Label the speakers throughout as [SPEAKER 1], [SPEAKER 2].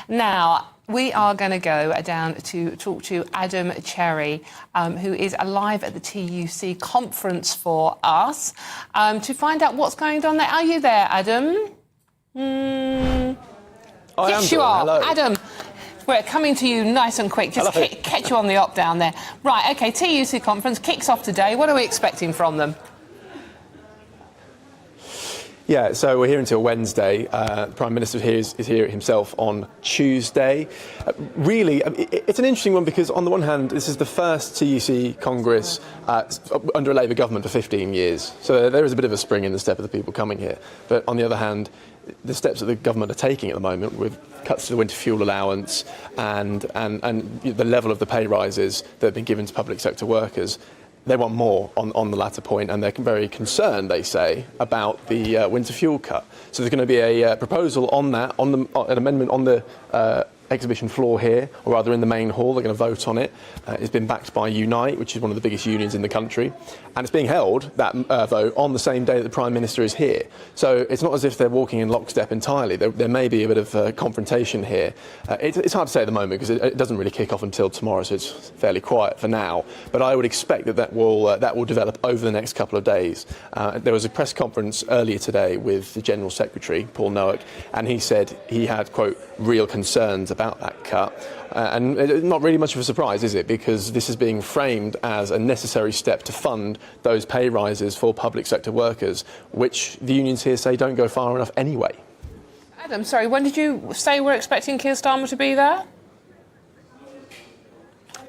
[SPEAKER 1] Now, we are going to go down to talk to Adam Cherry, who is live at the TUC conference for us, to find out what's going on there. Are you there, Adam? Yes, you are.
[SPEAKER 2] Hello.
[SPEAKER 1] Adam, we're coming to you nice and quick. Just catch you on the op down there. Right, OK, TUC conference kicks off today. What are we expecting from them?
[SPEAKER 2] Yeah, so we're here until Wednesday. The Prime Minister is here himself on Tuesday. Really, it's an interesting one because, on the one hand, this is the first TUC Congress under a Labour government for 15 years. So there is a bit of a spring in the step of the people coming here. But on the other hand, the steps that the government are taking at the moment with cuts to the winter fuel allowance and the level of the pay rises that have been given to public sector workers, they want more on the latter point, and they're very concerned, they say, about the winter fuel cut. So there's going to be a proposal on that, an amendment on the exhibition floor here, or rather in the main hall. They're going to vote on it. It's been backed by Unite, which is one of the biggest unions in the country. And it's being held, that vote, on the same day that the Prime Minister is here. So it's not as if they're walking in lockstep entirely. There may be a bit of confrontation here. It's hard to say at the moment because it doesn't really kick off until tomorrow, so it's fairly quiet for now. But I would expect that will develop over the next couple of days. There was a press conference earlier today with the General Secretary, Paul Noack, and he said he had, quote, real concerns about that cut. And not really much of a surprise, is it? Because this is being framed as a necessary step to fund those pay rises for public sector workers, which the unions here say don't go far enough anyway.
[SPEAKER 1] Adam, sorry, when did you say we're expecting Keir Starmer to be there?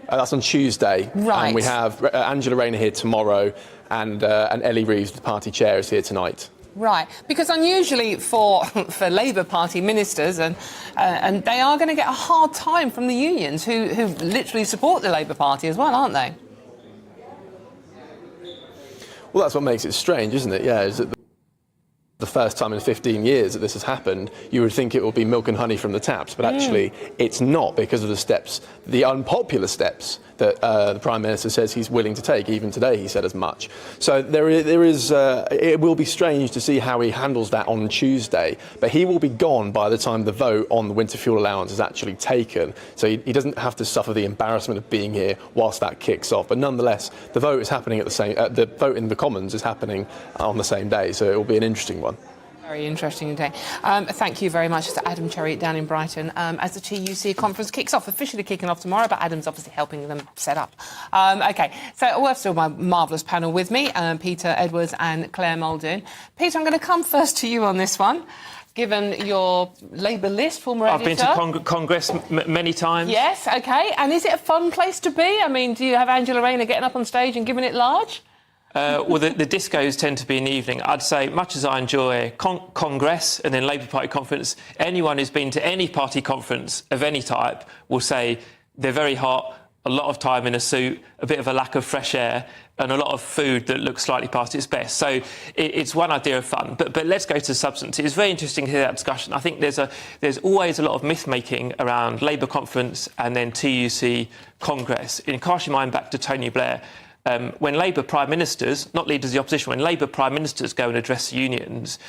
[SPEAKER 2] That's on Tuesday.
[SPEAKER 1] Right.
[SPEAKER 2] And we have Angela Rayner here tomorrow, and Ellie Reeves, the party chair, is here tonight.
[SPEAKER 1] Right, because unusually for Labour Party ministers, and they are going to get a hard time from the unions, who literally support the Labour Party as well, aren't they?
[SPEAKER 2] Well, that's what makes it strange, isn't it? Yeah, is that the first time in 15 years that this has happened, you would think it will be milk and honey from the taps, but actually it's not, because of the steps, the unpopular steps that the Prime Minister says he's willing to take. Even today he said as much. So it will be strange to see how he handles that on Tuesday, but he will be gone by the time the vote on the winter fuel allowance is actually taken, so he doesn't have to suffer the embarrassment of being here whilst that kicks off. But nonetheless, the vote is happening at the vote in the Commons is happening on the same day, so it will be an interesting one.
[SPEAKER 1] Very interesting day. Thank you very much to Adam Cherry down in Brighton as the TUC conference kicks off, officially kicking off tomorrow, but Adam's obviously helping them set up. OK, so we have still my marvellous panel with me, Peter Edwards and Claire Muldoon. Peter, I'm going to come first to you on this one. Given your Labour list, former editor.
[SPEAKER 3] I've been to Congress many times.
[SPEAKER 1] Yes, OK. And is it a fun place to be? I mean, do you have Angela Rayner getting up on stage and giving it large?
[SPEAKER 3] Well, the discos tend to be in the evening. I'd say, much as I enjoy Congress and then Labour Party conference, anyone who's been to any party conference of any type will say they're very hot, a lot of time in a suit, a bit of a lack of fresh air, and a lot of food that looks slightly past its best. So it's one idea of fun. But let's go to the substance. It's very interesting to hear that discussion. I think there's always a lot of myth-making around Labour conference and then TUC Congress. In cast your mind back to Tony Blair, when Labour Prime Ministers, not leaders of the opposition, when Labour Prime Ministers go and address unions,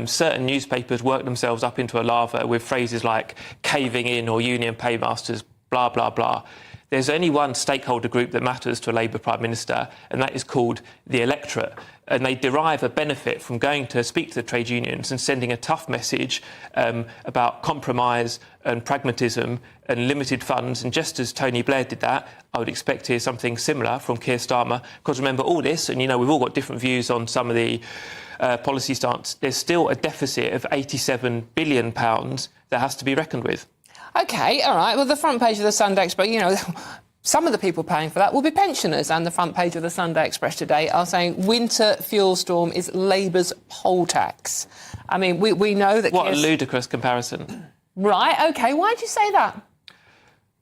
[SPEAKER 3] certain newspapers work themselves up into a lava with phrases like caving in or union paymasters, blah, blah, blah. There's only one stakeholder group that matters to a Labour Prime Minister, and that is called the electorate. And they derive a benefit from going to speak to the trade unions and sending a tough message about compromise and pragmatism and limited funds. And just as Tony Blair did that, I would expect to hear something similar from Keir Starmer. Because remember all this, and, you know, we've all got different views on some of the policy stance. There's still a deficit of £87 billion that has to be reckoned with. OK, all right. Well, the front page of the Sunday Express, you know, some of the people paying for that will be pensioners, and the front page of the Sunday Express today are saying winter fuel storm is Labour's poll tax. I mean, we know that... What a ludicrous comparison.
[SPEAKER 1] Right, OK, why did you say that?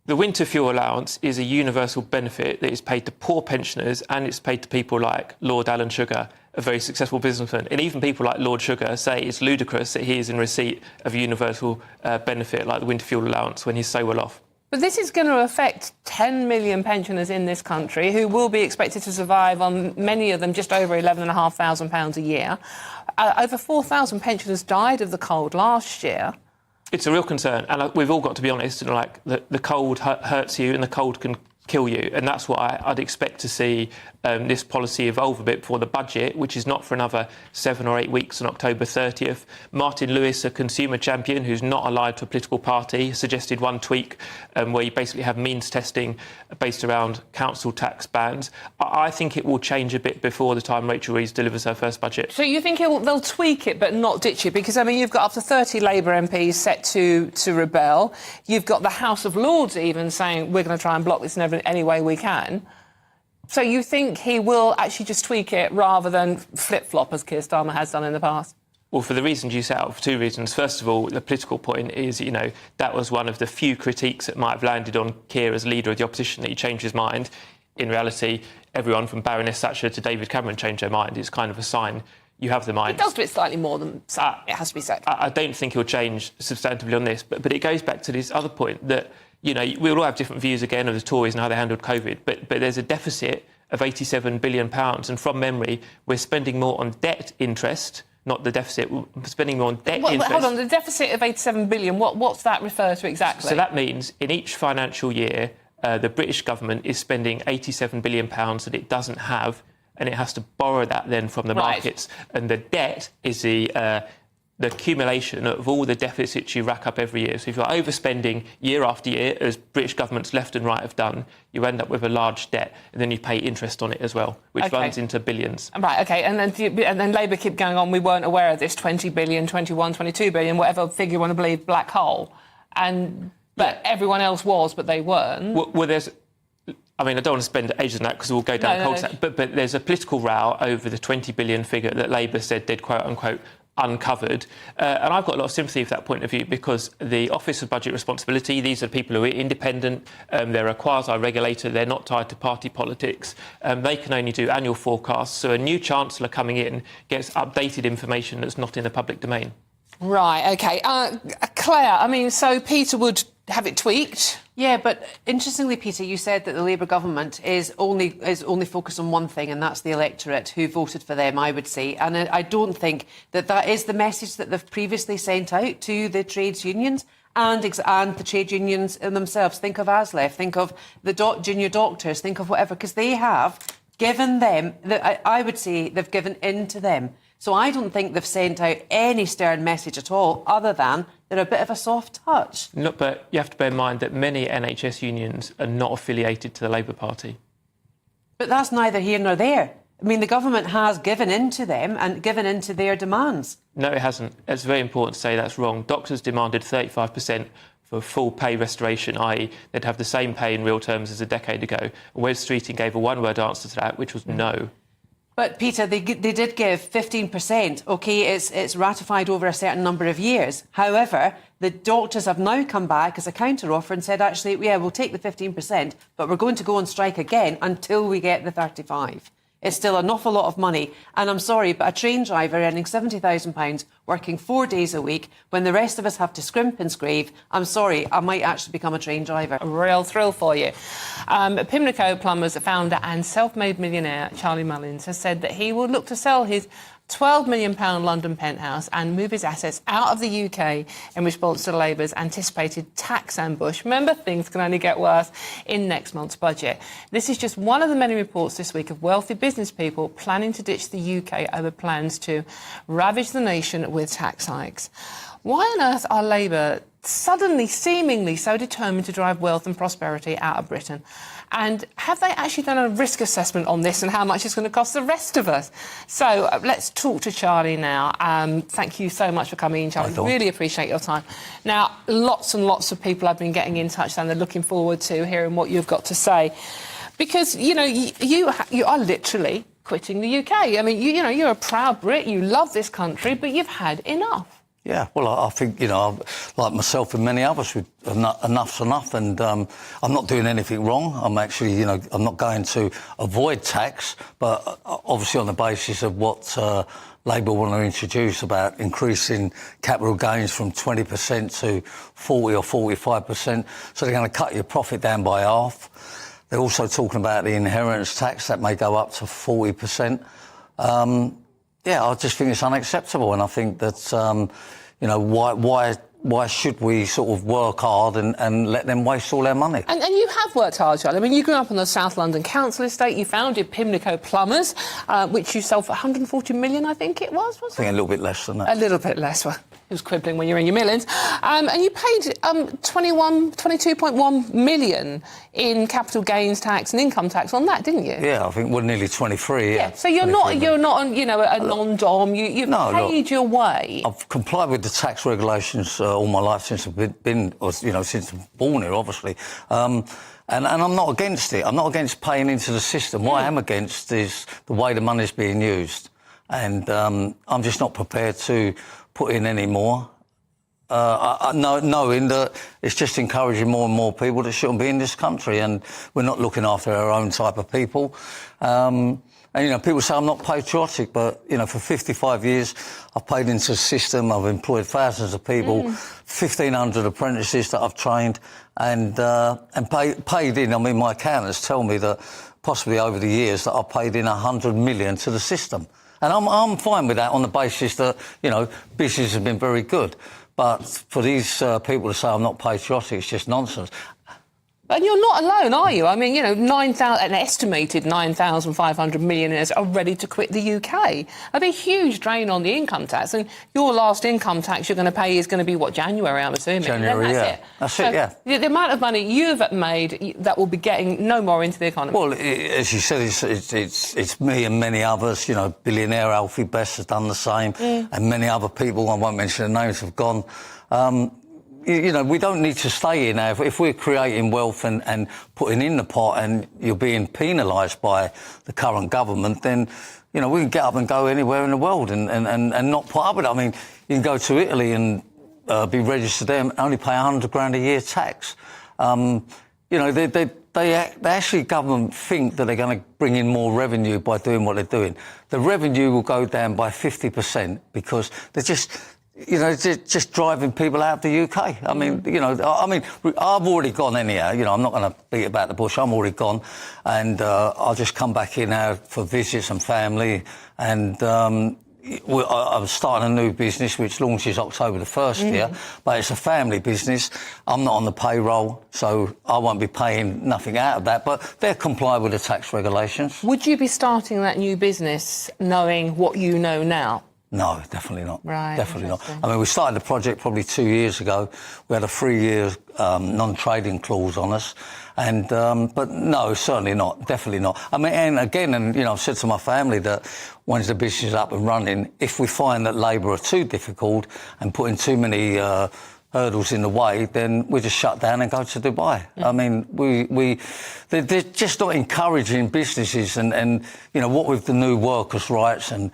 [SPEAKER 3] The winter fuel allowance is a universal benefit that is paid to poor pensioners, and it's paid to people like Lord Alan Sugar, a very successful businessman. And even people like Lord Sugar say it's ludicrous that he is in receipt of a universal benefit like the winter fuel allowance when he's so well off.
[SPEAKER 1] But this is going to affect 10 million pensioners in this country who will be expected to survive on, many of them, just over £11,500 a year. Over 4,000 pensioners died of the cold last year.
[SPEAKER 3] It's a real concern, and we've all got to be honest. And like the cold hurts you, and the cold can kill you, and that's why I'd expect to see this policy evolve a bit before the budget, which is not for another 7 or 8 weeks on October 30th. Martin Lewis, a consumer champion who's not allied to a political party, suggested one tweak where you basically have means testing based around council tax bands. I think it will change a bit before the time Rachel Reeves delivers her first budget.
[SPEAKER 1] So you think they'll tweak it but not ditch it? Because, I mean, you've got up to 30 Labour MPs set to rebel. You've got the House of Lords even saying we're going to try and block this in any way we can. So you think he will actually just tweak it rather than flip-flop, as Keir Starmer has done in the past?
[SPEAKER 3] Well, for the reasons you set out, for two reasons. First of all, the political point is, that was one of the few critiques that might have landed on Keir as leader of the opposition, that he changed his mind. In reality, everyone from Baroness Thatcher to David Cameron changed their mind. It's kind of a sign you have the mind.
[SPEAKER 1] He does do it slightly more than it has to be said.
[SPEAKER 3] I don't think he'll change substantively on this, but it goes back to this other point that, we'll all have different views again of the Tories and how they handled COVID, but there's a deficit of £87 billion, and from memory, we're spending more on debt interest, not the deficit, we're spending more on debt interest.
[SPEAKER 1] Hold on, the deficit of £87 billion, what's that refer to exactly?
[SPEAKER 3] So that means in each financial year, the British government is spending £87 billion that it doesn't have, and it has to borrow that then from the markets. And the debt is the accumulation of all the deficits you rack up every year. So if you're overspending year after year, as British governments left and right have done, you end up with a large debt, and then you pay interest on it as well, which runs into billions.
[SPEAKER 1] Right, OK, and then Labour keep going on, we weren't aware of this 20 billion, 21, 22 billion, whatever figure you want to believe, black hole. But everyone else was, but they weren't.
[SPEAKER 3] Well, there's... I mean, I don't want to spend ages on that because we'll go down cul-de-sac, but there's a political row over the 20 billion figure that Labour said they'd, quote-unquote, uncovered. And I've got a lot of sympathy for that point of view, because the Office of Budget Responsibility, these are people who are independent, they're a quasi-regulator, they're not tied to party politics, they can only do annual forecasts, so a new Chancellor coming in gets updated information that's not in the public domain.
[SPEAKER 1] Right, OK. Claire, I mean, so Peter would have it tweaked?
[SPEAKER 4] Yeah, but interestingly, Peter, you said that the Labour government is only focused on one thing, and that's the electorate who voted for them, I would say. And I don't think that is the message that they've previously sent out to the trades unions and the trade unions themselves. Think of ASLEF, think of the junior doctors, think of whatever, because they have given them, I would say they've given in to them. So I don't think they've sent out any stern message at all, other than they're a bit of a soft touch.
[SPEAKER 3] No, but you have to bear in mind that many NHS unions are not affiliated to the Labour Party.
[SPEAKER 4] But that's neither here nor there. I mean, the government has given in to them and given in to their demands.
[SPEAKER 3] No, it hasn't. It's very important to say that's wrong. Doctors demanded 35% for full pay restoration, i.e. they'd have the same pay in real terms as a decade ago. Wes Streeting gave a one-word answer to that, which was no.
[SPEAKER 4] But, Peter, they did give 15%. OK, it's ratified over a certain number of years. However, the doctors have now come back as a counter-offer and said, actually, yeah, we'll take the 15%, but we're going to go on strike again until we get the 35%. It's still an awful lot of money. And I'm sorry, but a train driver earning £70,000, working 4 days a week, when the rest of us have to scrimp and scrave, I'm sorry, I might actually become a train driver.
[SPEAKER 1] A real thrill for you. Pimlico Plumbers founder and self-made millionaire Charlie Mullins has said that he will look to sell his £12 million London penthouse and move his assets out of the UK in response to Labour's anticipated tax ambush. Remember, things can only get worse in next month's budget. This is just one of the many reports this week of wealthy business people planning to ditch the UK over plans to ravage the nation with tax hikes. Why on earth are Labour suddenly, seemingly so determined to drive wealth and prosperity out of Britain? And have they actually done a risk assessment on this and how much it's going to cost the rest of us? So let's talk to Charlie now. Thank you so much for coming in, Charlie. Really appreciate your time. Now, lots and lots of people have been getting in touch and they're looking forward to hearing what you've got to say. Because, you are literally quitting the UK. I mean, you're a proud Brit, you love this country, but you've had enough.
[SPEAKER 5] Yeah, well, I think, like myself and many others, enough's enough, and I'm not doing anything wrong. I'm actually, I'm not going to avoid tax, but obviously on the basis of what Labour want to introduce about increasing capital gains from 20% to 40 or 45%. So they're going to cut your profit down by half. They're also talking about the inheritance tax that may go up to 40%. Yeah, I just think it's unacceptable, and I think that, why why should we sort of work hard and let them waste all our money?
[SPEAKER 1] And you have worked hard, Charlie. I mean, you grew up on the South London Council estate. You founded Pimlico Plumbers, which you sold for 140 million, I think it was, wasn't it?
[SPEAKER 5] I think a little bit less than that.
[SPEAKER 1] A little bit less. Well, it was quibbling when you were in your millions. And you paid 22.1 million in capital gains tax and income tax on that, didn't you?
[SPEAKER 5] Yeah, I think we're nearly 23. Yeah.
[SPEAKER 1] So you're not you know, a non-dom. You've paid your way.
[SPEAKER 5] I've complied with the tax regulations all my life since I've been since I'm born here, obviously. And I'm not against it. I'm not against paying into the system. What I am against is the way the money's being used. And I'm just not prepared to put in any more. Knowing that it's just encouraging more and more people that shouldn't be in this country, and we're not looking after our own type of people. And, you know, people say I'm not patriotic, but, you know, for 55 years, I've paid into the system, I've employed thousands of people, 1,500 apprentices that I've trained, and paid in. I mean, my accountants tell me that possibly over the years that I've paid in 100 million to the system. And I'm fine with that on the basis that, you know, business has been very good. But for these people to say I'm not patriotic, it's just nonsense.
[SPEAKER 1] And you're not alone, are you? I mean, you know, an estimated 9,500 millionaires are ready to quit the UK. That'd be a huge drain on the income tax. And your last income tax you're going to pay is going to be, what, January, I'm assuming?
[SPEAKER 5] January, yeah. That's it, yeah.
[SPEAKER 1] The amount of money you've made that will be getting no more into the economy.
[SPEAKER 5] Well, as you said, it's me and many others. You know, billionaire Alfie Best has done the same, and many other people, I won't mention the names, have gone. You know, we don't need to stay here now. If we're creating wealth and putting in the pot and you're being penalised by the current government, then, you know, we can get up and go anywhere in the world and not put up with it. I mean, you can go to Italy and be registered there and only pay 100 grand a year tax. You know, they actually, government think that they're going to bring in more revenue by doing what they're doing. The revenue will go down by 50% because they're just... You know, just driving people out of the UK. I mean, you know, I've already gone anyhow. You know, I'm not going to beat about the bush. I'm already gone. And I'll just come back here now for visits and family. And I'm starting a new business which launches October the 1st here. But it's a family business. I'm not on the payroll, so I won't be paying nothing out of that. But they'll comply with the tax regulations.
[SPEAKER 1] Would you be starting that new business knowing what you know now?
[SPEAKER 5] No, definitely not.
[SPEAKER 1] Right,
[SPEAKER 5] definitely not. I mean, we started the project probably 2 years ago. We had a 3-year non-trading clause on us, and but no, certainly not. Definitely not. I mean, and again, you know, I've said to my family that once the business is up and running, if we find that Labour are too difficult and putting too many hurdles in the way, then we just shut down and go to Dubai. I mean, they're just not encouraging businesses, and you know, what with the new workers' rights and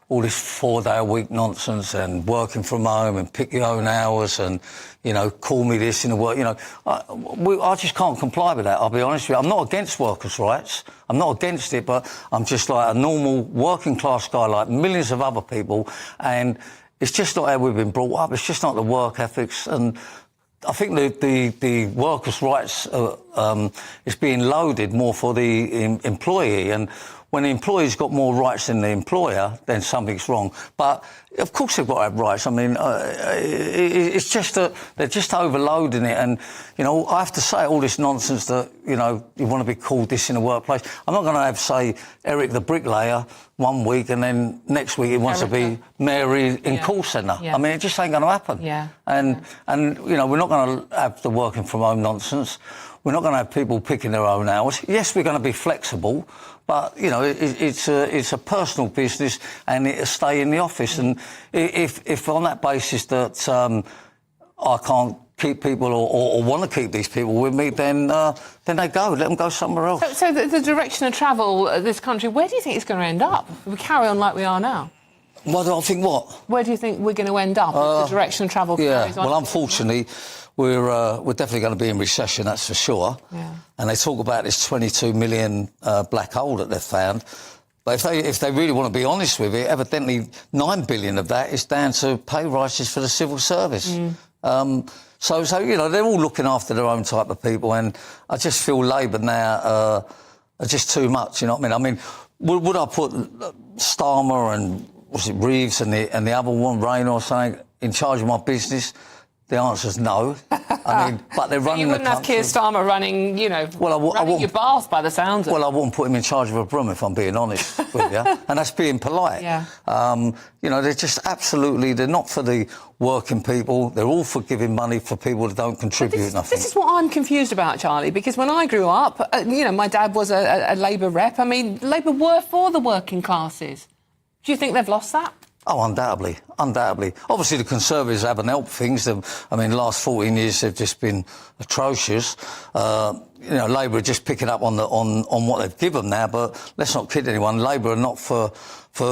[SPEAKER 5] all this 4-day-a-week nonsense and working from home and pick your own hours and, you know, call me this in the work. You know, I just can't comply with that, I'll be honest with you. I'm not against workers' rights. I'm not against it, but I'm just like a normal working-class guy like millions of other people, and it's just not how we've been brought up. It's just not the work ethics. And I think the workers' rights is being loaded more for the employee, and when the employee's got more rights than the employer, then something's wrong. But of course they've got to have rights. I mean, it's just that they're just overloading it. And, you know, I have to say all this nonsense that, you know, you want to be called this in the workplace. I'm not going to have, say, Eric the bricklayer one week and then next week he wants to be Mary in call centre. I mean, it just ain't going to happen. And, you know, we're not going to have the working from home nonsense. We're not going to have people picking their own hours. Yes, we're going to be flexible, but, you know, it's a personal business and it'll stay in the office. And if on that basis that I can't keep people or want to keep these people with me, then they go. Let them go somewhere else.
[SPEAKER 1] So the direction of travel of this country, where do you think it's going to end up if we carry on like we are now?
[SPEAKER 5] Well, I think what?
[SPEAKER 1] Where do you think we're going to end up if the direction of travel carries on?
[SPEAKER 5] Well, unfortunately, we're definitely going to be in recession, that's for sure. And they talk about this 22 million black hole that they've found. But if they really want to be honest with it, evidently 9 billion of that is down to pay rises for the civil service. So you know, they're all looking after their own type of people, and I just feel Labour now are just too much, you know what I mean? Would I put Starmer and, was it Reeves and the other one, Rain or something, in charge of my business? The answer's no. I mean, but they're running
[SPEAKER 1] You
[SPEAKER 5] the
[SPEAKER 1] wouldn't have
[SPEAKER 5] country.
[SPEAKER 1] Keir Starmer running, you know, running your bath by the sounds of it.
[SPEAKER 5] Well, I wouldn't put him in charge of a broom, if I'm being honest with you. And that's being polite.
[SPEAKER 1] Yeah.
[SPEAKER 5] You know, they're just absolutely... They're not for the working people. They're all for giving money for people that don't contribute nothing.
[SPEAKER 1] This is what I'm confused about, Charlie, because when I grew up, you know, my dad was a Labour rep. I mean, Labour were for the working classes. Do you think they've lost that?
[SPEAKER 5] Oh, undoubtedly, undoubtedly. Obviously, the Conservatives haven't helped things. I mean, the last 14 years they've just been atrocious. You know, Labour are just picking up on what they've given now. But let's not kid anyone. Labour are not for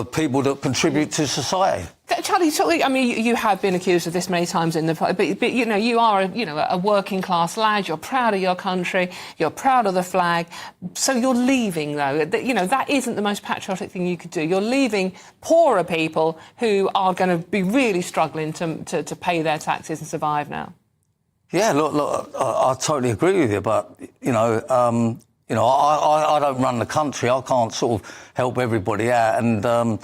[SPEAKER 5] people that contribute to society.
[SPEAKER 1] Charlie, I mean, you have been accused of this many times in the... But you know, you are a working-class lad. You're proud of your country. You're proud of the flag. So you're leaving, though. You know, that isn't the most patriotic thing you could do. You're leaving poorer people who are going to be really struggling to pay their taxes and survive now. Yeah,
[SPEAKER 5] look, I totally agree with you, but, you know, I don't run the country. I can't sort of help everybody out, and...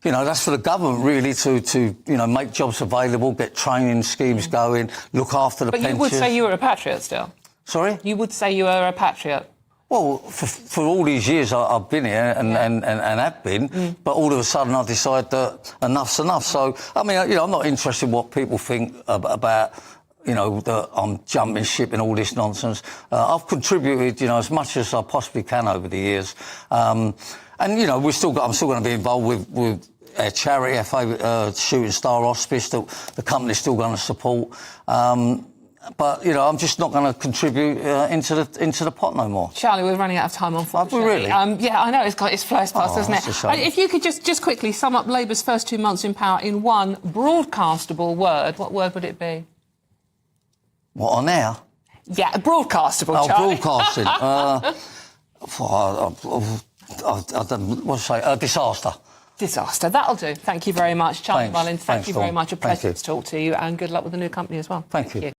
[SPEAKER 5] you know, that's for the government, really, to you know, make jobs available, get training schemes going, look after the pensioners.
[SPEAKER 1] But you would say you were a patriot still?
[SPEAKER 5] Sorry?
[SPEAKER 1] You would say you were a patriot?
[SPEAKER 5] Well, for all these years I've been here and have been, but all of a sudden I decide that enough's enough. So, I mean, you know, I'm not interested in what people think about... you know, that I'm jumping ship and all this nonsense. I've contributed, you know, as much as I possibly can over the years. And, you know, I'm still going to be involved with a charity, FA Shooting Star Hospice, that the company's still going to support. But, you know, I'm just not going to contribute into the pot no more.
[SPEAKER 1] Charlie, we're running out of time, unfortunately.
[SPEAKER 5] Really?
[SPEAKER 1] Yeah, I know, it's flows past, doesn't it?
[SPEAKER 5] That's a shame.
[SPEAKER 1] If you could just quickly sum up Labour's first 2 months in power in one broadcastable word, what word would it be?
[SPEAKER 5] What, on air?
[SPEAKER 1] Yeah, broadcastable, Charlie.
[SPEAKER 5] Broadcasting. I don't, what to say? Disaster.
[SPEAKER 1] Disaster. That'll do. Thank you very much. Charlie
[SPEAKER 5] Thanks.
[SPEAKER 1] Mullins, thank you very
[SPEAKER 5] Dawn.
[SPEAKER 1] much. A pleasure
[SPEAKER 5] Thank you.
[SPEAKER 1] to talk to you, and good luck with the new company as well.
[SPEAKER 5] Thank you.